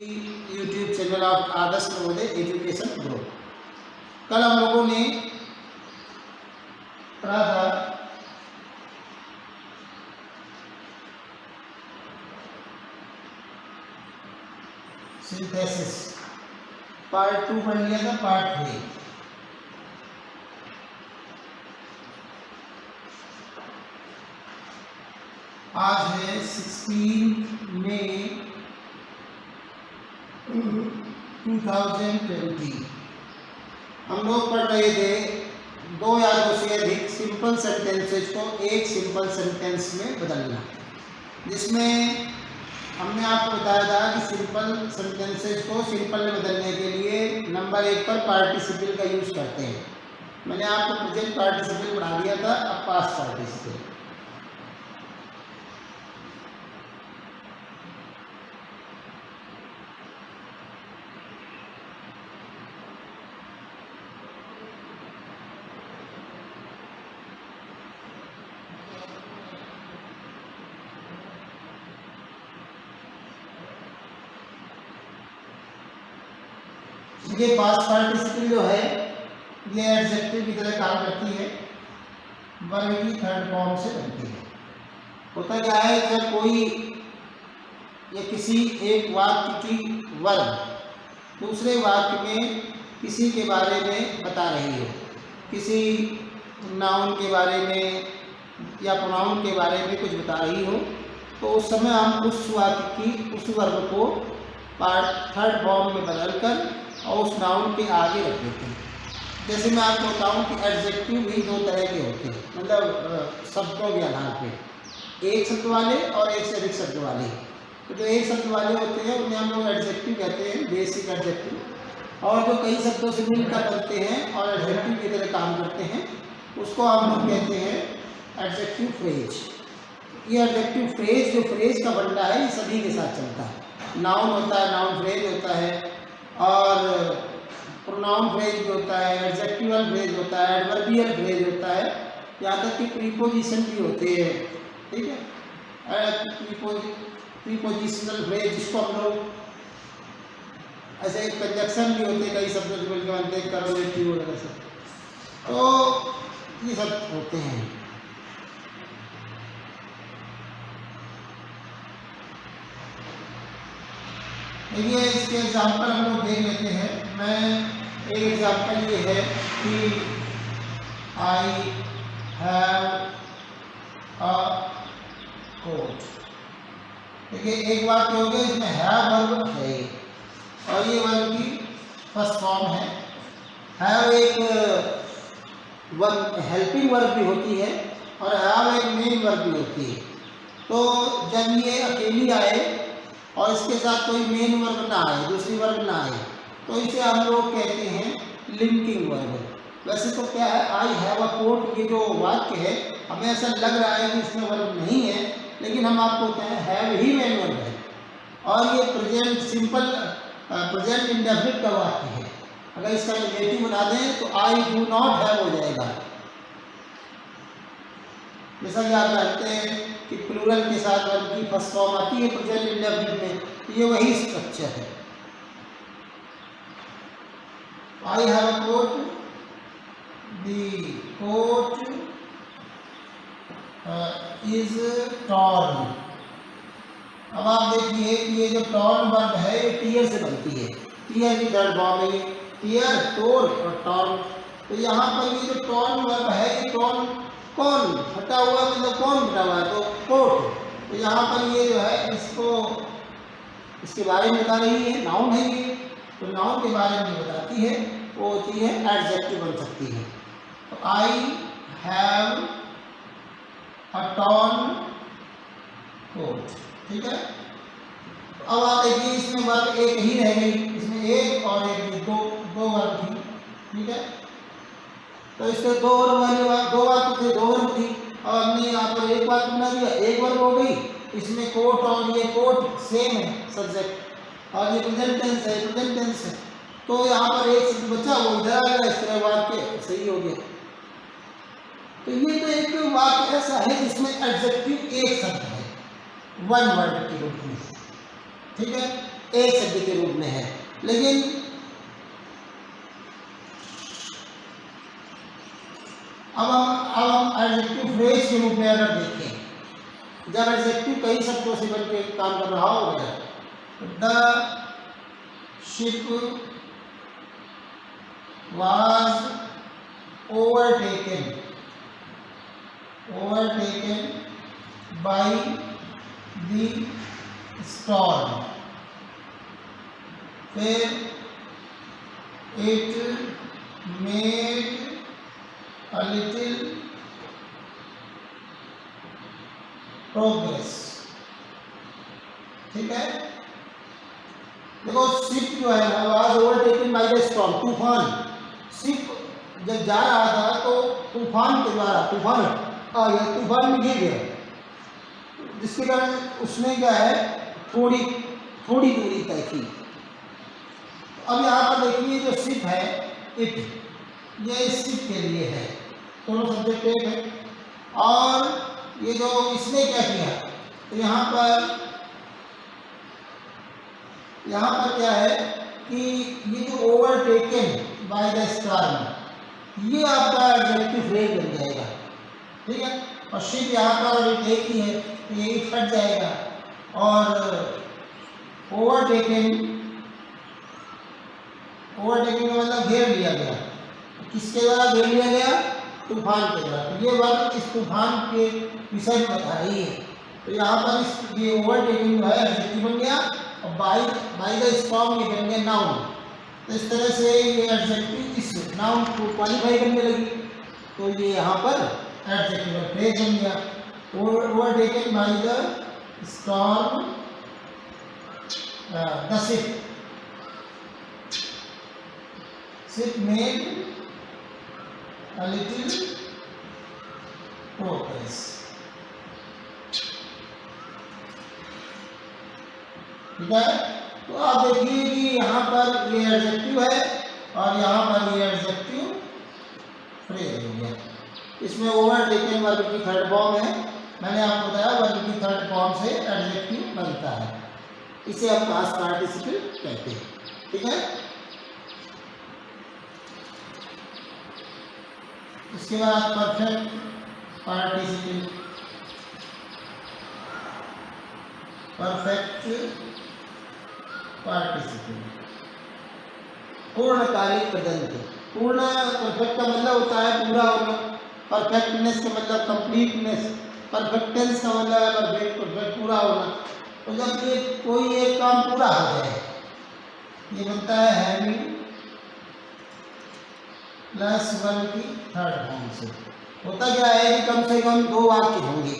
YouTube channel of Adarsh Navodaya education group. कल हम लोगों ने पढ़ा था सिंथेसिस, पार्ट 2 पढ़ लिया था, पार्ट 3 आज है 16 मई 2020। हम लोग पढ़ रहे थे दो या दो से अधिक सिंपल सेंटेंसेस को एक सिंपल सेंटेंस में बदलना, जिसमें हमने आपको बताया था कि सिंपल सेंटेंसेस को सिंपल में बदलने के लिए नंबर 1 पर पार्टिसिपल का यूज करते हैं। मैंने आपको प्रेजेंट पार्टिसिपल पढ़ा दिया था, अब पास्ट पार्टिसिपल। ये पास्ट पार्टिसिपल जो है ये एडजेक्टिव की तरह काम करती है, वर्ब की थर्ड फॉर्म से बनती है। होता क्या है, जब कोई या किसी एक वाक्य की वर्ब दूसरे वाक्य में किसी के बारे में बता रही हो, किसी नाउन के बारे में या प्रोनाउन के बारे में कुछ बता रही हो, तो उस समय हम उस वाक्य की उस वर्ब को थर्ड फॉर्म में बदलकर और उस नाउन के आगे रख देते हैं। जैसे मैं आपको बताऊं कि एडजेक्टिव भी दो तरह के होते हैं, मतलब शब्दों के आधार पे, एक शब्द वाले और एक से अधिक शब्द वाले। तो जो एक शब्द वाले होते हैं उन्हें हम लोग एडजेक्टिव कहते हैं, बेसिक एडजेक्टिव। और जो कई शब्दों से मिलकर बनते हैं और एडजेक्टिव की तरह काम करते हैं, उसको हम लोग कहते हैं एडजेक्टिव फ्रेज। ये एडजेक्टिव फ्रेज, जो फ्रेज का बंडा है, ये सभी के साथ चलता है। नाउन होता है, नाउन फ्रेज होता है, और प्रोनाउन फ्रेज भी होता है, एडजेक्टिवल फ्रेज होता है, एडवर्बियल फ्रेज होता है, यहाँ तक कि प्रीपोजिशन भी होते हैं। ठीक है, प्रीपोजिशनल फ्रेज जिसको हम लोग ऐसे कंजक्शन भी होते हैं, कई शब्दों से मिलकर बनते हैं, करोलेटिव वगैरह सब, तो ये सब होते हैं। देखिए इसके एग्जाम्पल हम लोग देख लेते हैं। मैं एक एग्जाम्पल ये है कि आई हैव अ कोट। देखिए एक बात हो गई, इसमें हैव वर्ब है और ये वर्ब की फर्स्ट फॉर्म है। हैव एक वर्ब, हेल्पिंग वर्ब भी होती है और हैव एक मेन वर्ब भी होती है। तो जब ये अकेली आए और इसके साथ कोई मेन वर्ब ना आए, दूसरी वर्ब ना आए, तो इसे हम लोग कहते हैं लिंकिंग वर्ब। वैसे तो क्या है, आई हैव अ कोट, ये जो वाक्य है हमें ऐसा लग रहा है कि इसमें वर्ब नहीं है, लेकिन हम आपको कहते हैं हैव ही मेन वर्ब है। और ये प्रेजेंट सिंपल प्रेजेंट इंडेफिनिट का वाक्य है। अगर इसका नेगेटिव बना दें तो आई डू नॉट हैव हो जाएगा। जैसा कि आप जानते हैं कि प्लूरल के साथ वर्ब की फर्स्ट फॉर्म आती है प्रेजेंट इंडेफिनिट में, तो ये वही स्ट्रक्चर है। I have a coat, the coat is torn. अब आप देखिए कि ये जो टॉर्न वर्ब है ये टीयर से बनती है, टीयर की थर्ड फॉर्म है, टीयर, टोर और टॉर्न। तो यहाँ पर ये जो टॉर्न वर्ब है, ये टॉर्न कौन हटा हुआ, मतलब कौन हटा हुआ है, तो कोट। तो यहाँ पर ये जो है इसको इसके बारे में बता रही है, नाउन है ये, तो नाउन के बारे में बताती है, वो होती है एडजेक्टिव बन सकती है। तो I have a torn coat. ठीक है, अब आप देखिए इसमें वर्ब एक ही रह गई, इसमें एक और एक दो वर्ब थी। ठीक है, तो इसके दो वर्ब थी और हमने यहाँ पर एक बात बना दिया, एक वर्ब हो गई। इसमें कोट और ये कोट सेम है सब्जेक्ट, और ये प्रेजेंट टेंस है, प्रेजेंट टेंस है, तो यहाँ पर एक शब्द बचा, वो इधर आ गया, इस तरह वाक्य सही हो गया। तो ये तो एक वाक्य ऐसा है जिसमें एडजेक्टिव एक शब्द है, वन वर्ड के रूप में। ठीक है, एक शब्द के रूप में है। लेकिन अब हम एडजेक्टिव फ्रेज के रूप में अगर देखें, जब एडजेक्टिव कई शब्दों से बनके काम कर रहा होगा, the ship was overtaken by the storm, फिर it made a little progress। ठीक है, देखो शिप जो है ना was overtaken by the storm, तूफान। शिप जब जा रहा था तो तूफान के द्वारा तूफान आ गया, तूफान में गिर गया, जिसके कारण उसने क्या है थोड़ी दूरी तय की। अब यहाँ पर देखिए जो शिप है इट, ये शिप के लिए है, दोनों सब्जेक्ट एक है। और ये जो इसने क्या किया, तो यहाँ पर क्या है कि ये जो ओवरटेकन बाय द स्टॉर्म, ये आपका एडजेक्टिव फ्रेज बन जाएगा। ठीक है, और शिप यहाँ पर एक ही है तो ये फट जाएगा। और ओवरटेकन का मतलब घेर लिया गया, किसके द्वारा घेर लिया गया, तूफान के द्वारा। तो ये वर्ड इस तूफान के विषय में बता रही है। तो यहाँ पर ये ओवरटेकिंग जो है एडजेक्टिव बन गया, और बाय द स्टॉर्म ये बन गया नाउन। तो इस तरह से ये एडजेक्टिव इस नाउन को क्वालिफाई करने लगी, तो ये यहाँ पर एडजेक्टिव फ्रेज बन गया। Overtaken by the storm the ship made a little progress। ठीक है, तो आप देखिए कि यहाँ पर ये एडजेक्टिव है और यहाँ पर ये एडजेक्टिव फ्रेज हो गया। इसमें ओवरटेकन वर्ब की थर्ड फॉर्म है, मैंने आपको बताया वर्ब की थर्ड फॉर्म से एडजेक्टिव बनता है, इसे हम पास्ट पार्टिसिपल कहते हैं। ठीक है, इसके बाद परफेक्ट पार्टिसिपल, पूर्णकालिक पदंत। पूर्ण परफेक्ट का मतलब होता है पूरा होना, परफेक्टनेस का मतलब कंप्लीटनेस, परफेक्टेंस का मतलब है परफेक्ट पूरा होना। तो जब ये कोई एक काम पूरा हो जाए, ये बनता है हैविंग प्लस वर्ब की थर्ड फॉर्म से। होता क्या है कि कम से कम दो वाक्य होंगे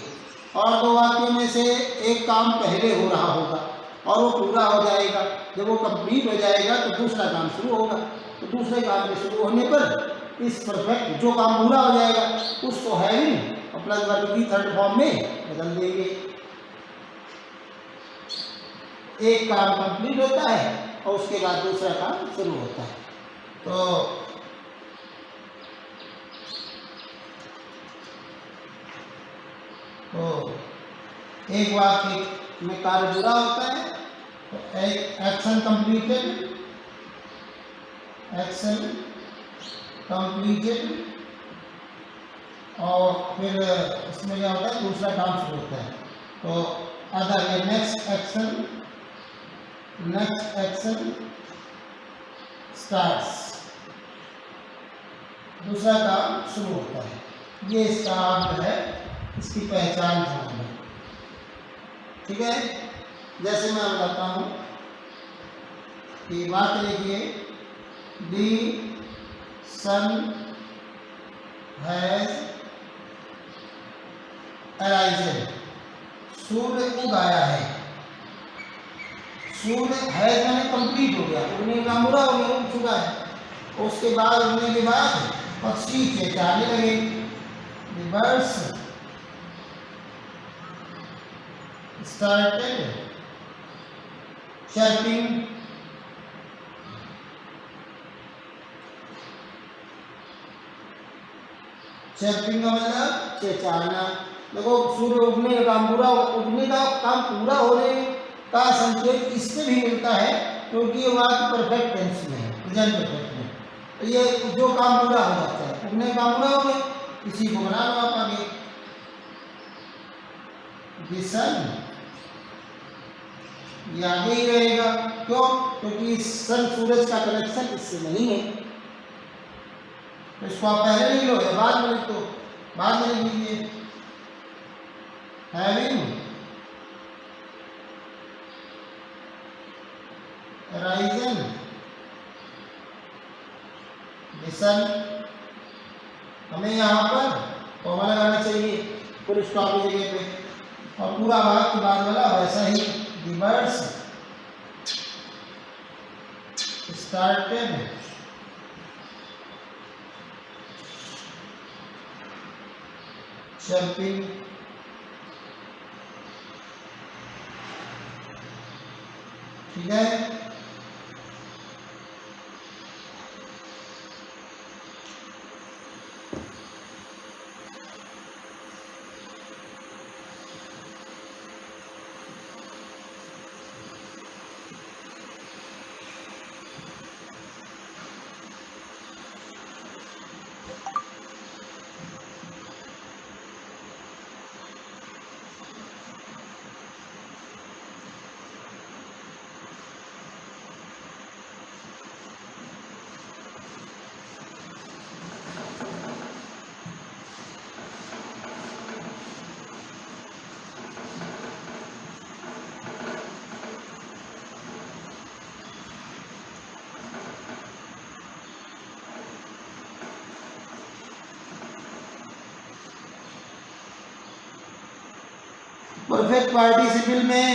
और दो वाक्यों में से एक काम पहले हो रहा होगा और वो पूरा हो जाएगा। जब वो कंप्लीट हो जाएगा तो दूसरा काम शुरू होगा, तो दूसरे काम के शुरू होने पर इस परफेक्ट जो काम पूरा हो जाएगा उसको हैविंग और प्लस वर्ब की थर्ड फॉर्म में बदल देंगे। एक काम कंप्लीट होता है और उसके बाद दूसरा काम शुरू होता है। तो एक वाक्य में कार्य पूरा होता है तो एक्शन कंप्लीटेड और फिर उसमें क्या होता है दूसरा काम शुरू होता है। तो अदर ये नेक्स्ट एक्शन स्टार्ट्स, दूसरा काम शुरू होता है। ये इसका अर्थ है, इसकी पहचान समझना। ठीक है, जैसे मैं बताता हूँ कि बात लिखिए, दी सन हैज अराइजन, सूर्य उग आया है। सूर्य हैज मैंने कंप्लीट हो गया, उगने का पूरा हो गया, उग चुका है। उसके बाद उगने के बाद पक्षी चहचहाने लगे, the birds started chirping, chirping का मतलब चहचहाना। देखो सूर्य उगने का काम पूरा होने का संकेत इससे भी मिलता है क्योंकि ये वाक्य परफेक्ट टेंस में है, प्रेजेंट परफेक्ट में। तो ये जो काम पूरा हो जाता है, उतने काम पूरा हो गए, इसी को बना लो आप आगे। सन ये आगे ही रहेगा, क्यों? क्योंकि सन सूरज का कनेक्शन इससे नहीं है, तो इसको आप पहले लिख लो या बाद में लिख दो, बाद में लिख लीजिए। हैविंग राइजन द सन, हमें यहाँ पर कॉमा लगाना चाहिए फुल स्टॉप की जगह पे, और पूरा वाक्य बाद वाला वैसा ही। The birds started chirping, ठीक है। परफेक्ट पार्टिसिपल में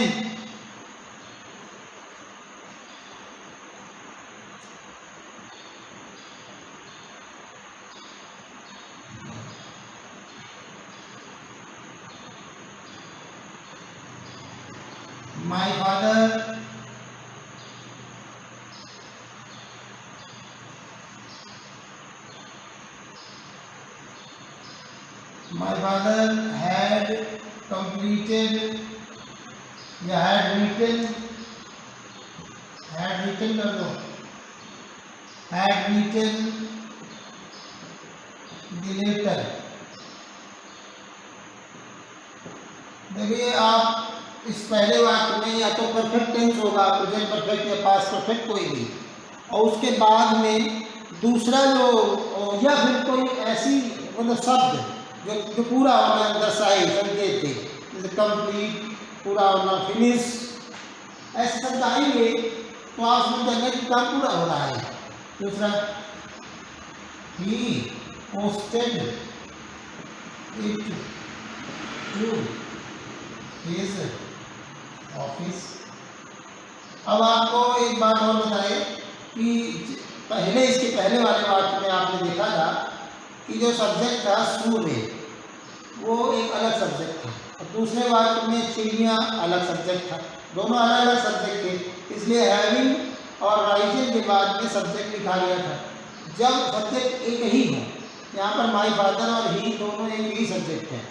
माय फादर had completed या had written कर दो, had written the letter। देखिए आप इस पहले वाक्य में या तो परफेक्ट टेंस होगा, प्रेजेंट परफेक्ट या पास्ट परफेक्ट कोई भी, और उसके बाद में दूसरा जो या फिर कोई ऐसी मतलब शब्द जो पूरा होना दर्शाए संकेत थे, जैसे कंप्लीट, पूरा होना, फिनिश, ऐसे शब्द आएंगे तो आप उसमें जानेंगे कि काम पूरा हो रहा है। दूसरा he posted it to his office. अब आपको एक बात और बताए कि पहले इसके पहले वाले वाक्य में आपने देखा था कि जो सब्जेक्ट था सूर्य वो एक अलग सब्जेक्ट था, और दूसरे वाक्य में चिड़िया अलग सब्जेक्ट था, दोनों अलग अलग सब्जेक्ट थे, इसलिए हैविंग और राइजिंग के बाद में सब्जेक्ट लिखा गया था। जब सब्जेक्ट एक ही हो, यहाँ पर माय फादर और ही दोनों एक ही सब्जेक्ट है,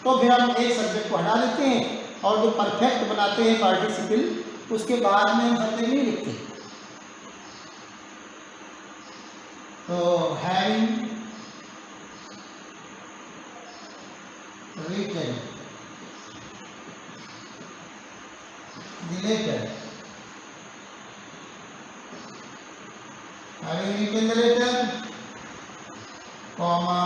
तो फिर हम एक सब्जेक्ट को हटा देते हैं और जो परफेक्ट बनाते हैं पार्टिसिपल उसके बाद में हम सब्जेक्ट नहीं लिखते। तो having written the letter, having written the letter, comma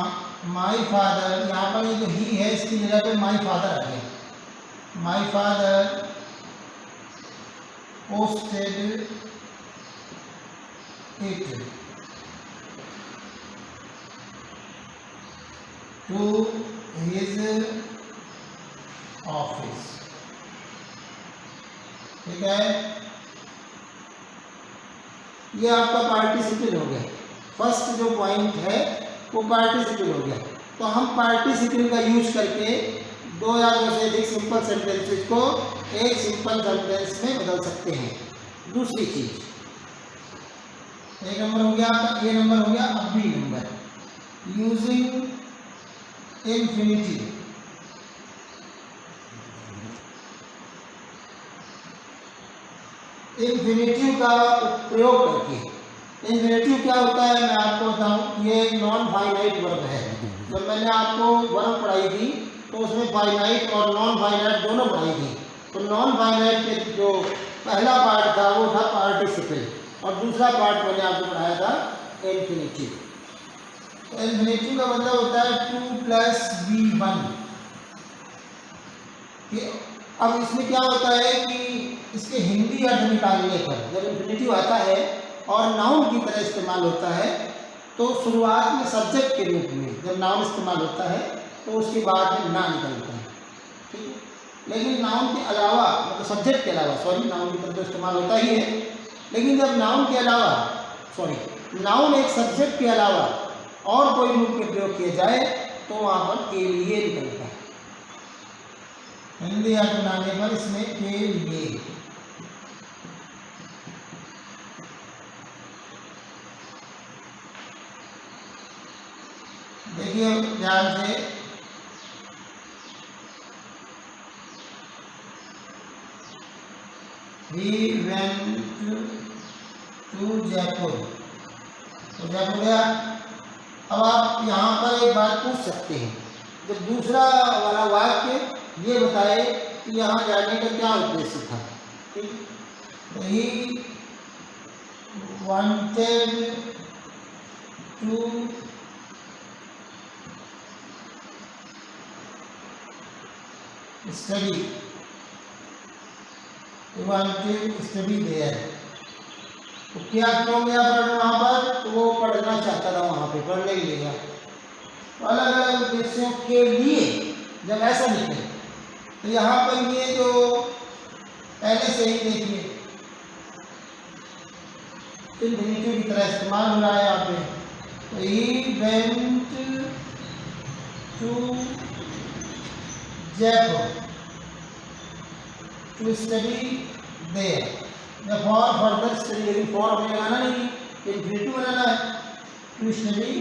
my father, यहाँ पर ये जो ही है इसकी जगह पे my father आ गया, my father posted it to his office. ठीक है, ये आपका पार्टिसिपल हो गया। फर्स्ट जो पॉइंट है वो पार्टिसिपल हो गया। तो हम पार्टिसिपल का यूज करके दो या दो से अधिक सिंपल सेंटेंसेस को एक सिंपल सेंटेंस में बदल सकते हैं। दूसरी चीज, एक नंबर हो गया आपका, ये नंबर हो गया। अब B number, using infinity. Infinitive का प्रयोग करके। इन्फिनेटिव क्या होता है मैं आपको बताऊं, ये नॉन फाइनाइट वर्ब है। जब मैंने आपको वर्ब पढ़ाई थी तो उसमें फाइनाइट और नॉन फाइनाइट दोनों पढ़ाई थी। तो नॉन फाइनाइट के जो पहला पार्ट था वो था पार्टिसिपल और दूसरा पार्ट मैंने आपको पढ़ाया था इन्फिनेटिव। तो इन्फिनेटिव का मतलब होता है 2 + v1। अब इसमें क्या होता है कि इसके हिंदी अर्थ निकालने पर जब इन्फिनेटिव आता है और नाउन की तरह इस्तेमाल होता है तो शुरुआत में सब्जेक्ट के रूप में जब नाउन इस्तेमाल होता है तो उसके बाद में ना निकलता है, ठीक है। लेकिन नाउन के अलावा मतलब सब्जेक्ट के अलावा, सॉरी नाउन की तरह तो इस्तेमाल होता ही है, लेकिन जब नाउन के अलावा नाउन एक सब्जेक्ट के अलावा और कोई रूप में प्रयोग किया जाए तो वहाँ पर के लिए निकलता है। हिंदी अर्थ बनाने पर इसमें के लिए। देखिए ध्यान से, We went to जयपुर, तो जयपुर गया। अब आप यहाँ पर एक बात पूछ सकते हैं, जब दूसरा वाला वाक्य ये बताए कि यहाँ जाने का क्या उद्देश्य था, ठीक। तो he wanted to study, study there. तो क्या क्यों गया पढ़ने वहाँ पर, तो वो पढ़ना चाहता था वहाँ पे, पढ़ने के लिए गया। तो अलग अलग उद्देश्यों के लिए जब ऐसा निकले तो यहाँ पर ये जो पहले से ही देखिए इन्फिनेटिव की तरह इस्तेमाल हो रहा है यहाँ पे। तो he went to Jaipur to study there. जब फॉर फर्दर स्टडी, लेकिन फॉर हमें लगाना नहीं, इन्फिनेटिव बनाना है, टू स्टडी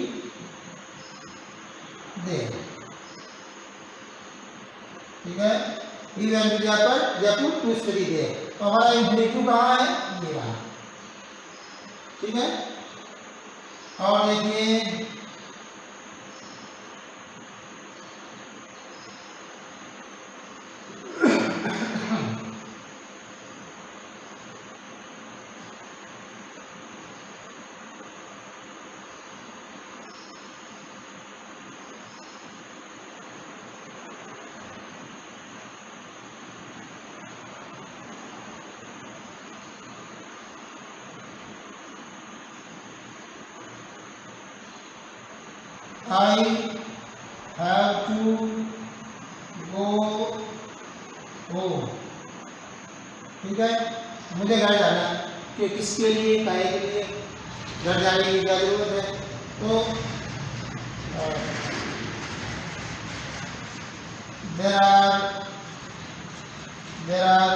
देयर, ठीक है। He went to Jaipur to study there. तो हमारा इन्फिनेटिव कहाँ है, ये रहा, ठीक है। और देखिए I have to go home, ठीक है। मुझे घर जाना है, कि किसके लिए, काहे के लिए, घर जाने की क्या जरूरत है। तो there are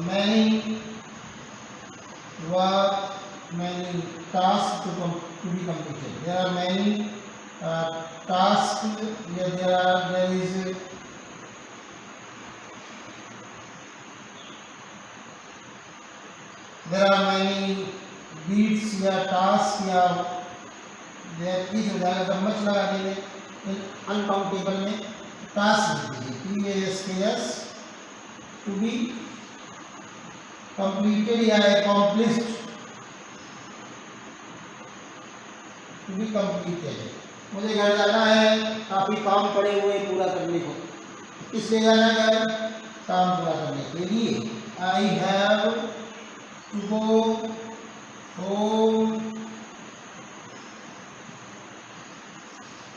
many work, many tasks to be completed. There are many tasks. There is there are many beats या tasks या there is हो जाएगा, तो मच लगा देंगे अनकाउंटेबल में task TASKS to be completed या accomplished, टू बी कंप्लीटेड। मुझे घर जाना है, काफ़ी काम पड़े हुए पूरा करने को, किसलिए जाना है घर, काम पूरा करने के लिए। I have to go home.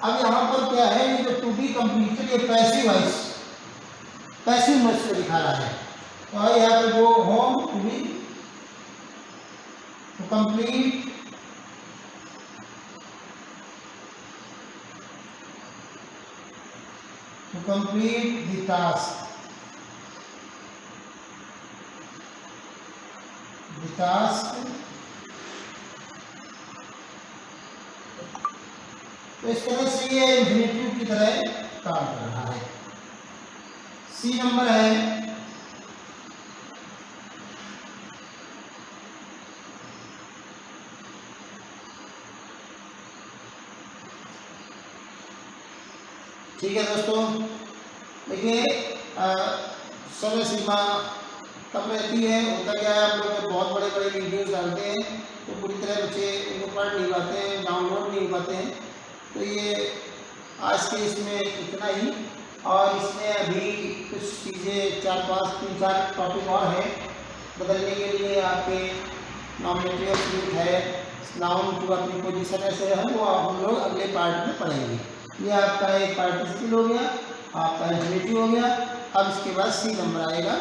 अब यहाँ पर क्या है, ये जो टू बी कंप्लीटेड ये पैसिव वॉइस, पैसिव वॉइस को दिखा रहा है। तो I have to go home to be to complete the task, तो इस तरह से ये इन्फिनेटिव की तरह काम कर रहा है। सी नंबर है ठीक है दोस्तों, देखिए समय सीमा कम रहती है। होता क्या है, आप लोग बहुत बड़े बड़े वीडियोस डालते हैं तो पूरी तरह बच्चे उनको पढ़ नहीं पाते हैं, डाउनलोड नहीं पाते हैं। तो ये आज के इसमें इतना ही, और इसमें अभी कुछ चीज़ें 3-4 टॉपिक और हैं बदलने के लिए। आपके नॉमिनेटिव ऑफ है, नाउन टू अपनी पोजीशन ऐसे है, वो हम लोग अगले पार्ट में पढ़ेंगे। ये आपका एक पार्टिसिपल हो गया, आपका इंफिनिटिव हो गया। अब इसके बाद सी नंबर आएगा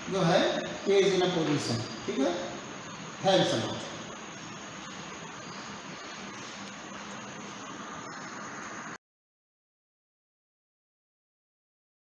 जो है पेज इन अ पोजीशन। ठीक है, थैंक्स अ लॉट।